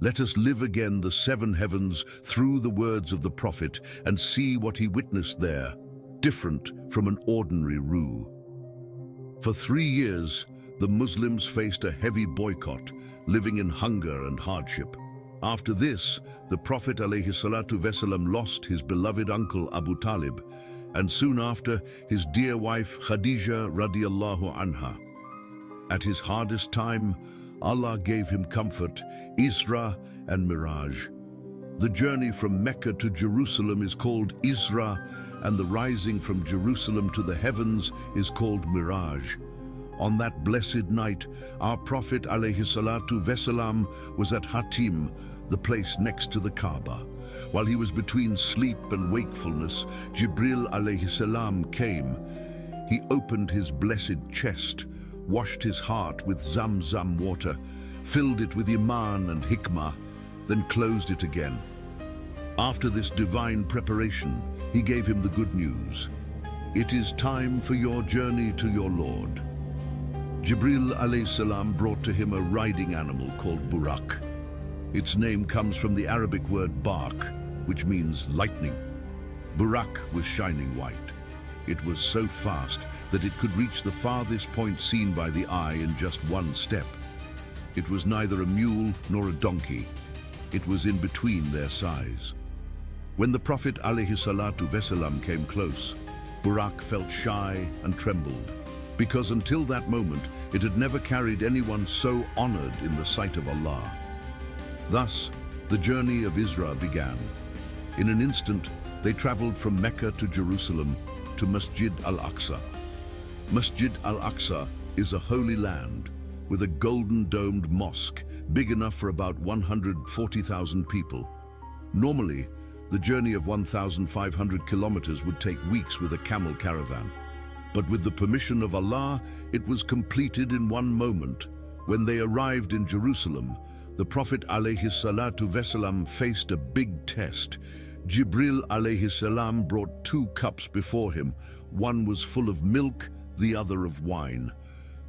Let us live again the seven heavens through the words of the Prophet and see what he witnessed there, different from an ordinary rue. For 3 years, the Muslims faced a heavy boycott, living in hunger and hardship. After this, the Prophet ﷺ lost his beloved uncle Abu Talib, and soon after, his dear wife Khadija radiallahu anha. At his hardest time, Allah gave him comfort, Isra and Miraj. The journey from Mecca to Jerusalem is called Isra, and the rising from Jerusalem to the heavens is called Miraj. On that blessed night, our Prophet ﷺ was at Hatim, the place next to the Kaaba. While he was between sleep and wakefulness, Jibril ﷺ came. He opened his blessed chest, washed his heart with Zamzam water, filled it with Iman and Hikmah, then closed it again. After this divine preparation, he gave him the good news. It is time for your journey to your Lord. Jibril alayhi brought to him a riding animal called Burak. Its name comes from the Arabic word bark, which means lightning. Burak was shining white. It was so fast that it could reach the farthest point seen by the eye in just one step. It was neither a mule nor a donkey. It was in between their size. When the Prophet ﷺ came close, Burak felt shy and trembled, because until that moment it had never carried anyone so honored in the sight of Allah. Thus, the journey of Isra began. In an instant, they traveled from Mecca to Jerusalem to Masjid al-Aqsa. Masjid al-Aqsa is a holy land with a golden domed mosque big enough for about 140,000 people. Normally, the journey of 1,500 kilometers would take weeks with a camel caravan. But with the permission of Allah, it was completed in one moment. When they arrived in Jerusalem, the Prophet ﷺ faced a big test. Jibril ﷺ brought 2 cups before him. One was full of milk, the other of wine.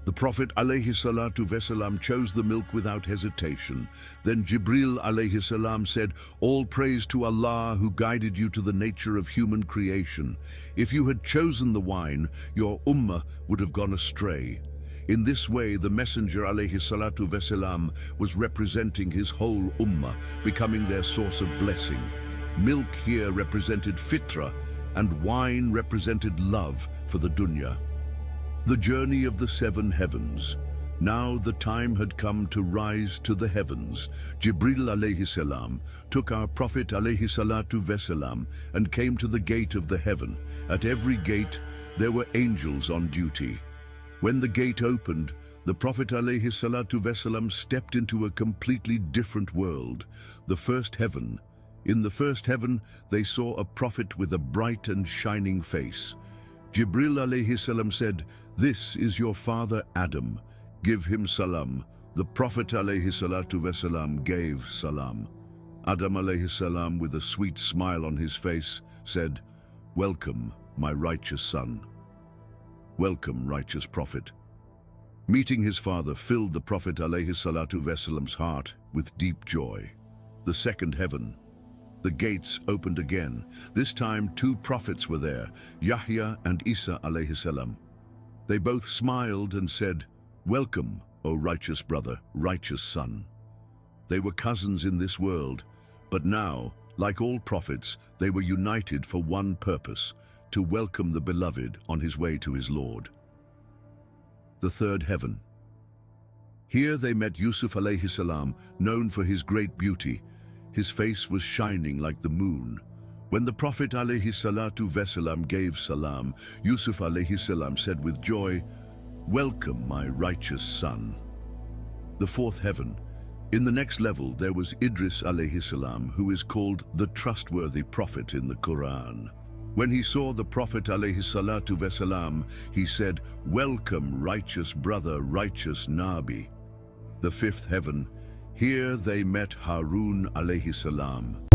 The Prophet ﷺ chose the milk without hesitation. Then Jibril ﷺ said, "All praise to Allah who guided you to the nature of human creation. If you had chosen the wine, your ummah would have gone astray." In this way, the Messenger ﷺ was representing his whole ummah, becoming their source of blessing. Milk here represented fitra, and wine represented love for the dunya. The journey of the 7 heavens. Now the time had come to rise to the heavens. Jibril ﷺ took our Prophet ﷺ and came to the gate of the heaven. At every gate, there were angels on duty. When the gate opened, the Prophet ﷺ stepped into a completely different world, the first heaven. In the first heaven, they saw a prophet with a bright and shining face. Jibril ﷺ said, "This is your father Adam. Give him salam." The Prophet ﷺ gave salam. Adam ﷺ, with a sweet smile on his face, said, "Welcome, my righteous son. Welcome, righteous prophet." Meeting his father filled the Prophet ﷺ's heart with deep joy. The second heaven. The gates opened again. This time 2 prophets were there, Yahya and Isa ﷺ. They both smiled and said, "Welcome, O righteous brother, righteous son." They were cousins in this world, but now, like all prophets, they were united for one purpose, to welcome the beloved on his way to his Lord. The third heaven. Here they met Yusuf ﷺ, known for his great beauty. His face was shining like the moon. When the Prophet ﷺ gave salam, Yusuf ﷺ said with joy, "Welcome, my righteous son." The fourth heaven. In the next level, there was Idris ﷺ, who is called the trustworthy prophet in the Quran. When he saw the Prophet ﷺ, he said, "Welcome, righteous brother, righteous Nabi." The fifth heaven. Here they met Harun ﷺ.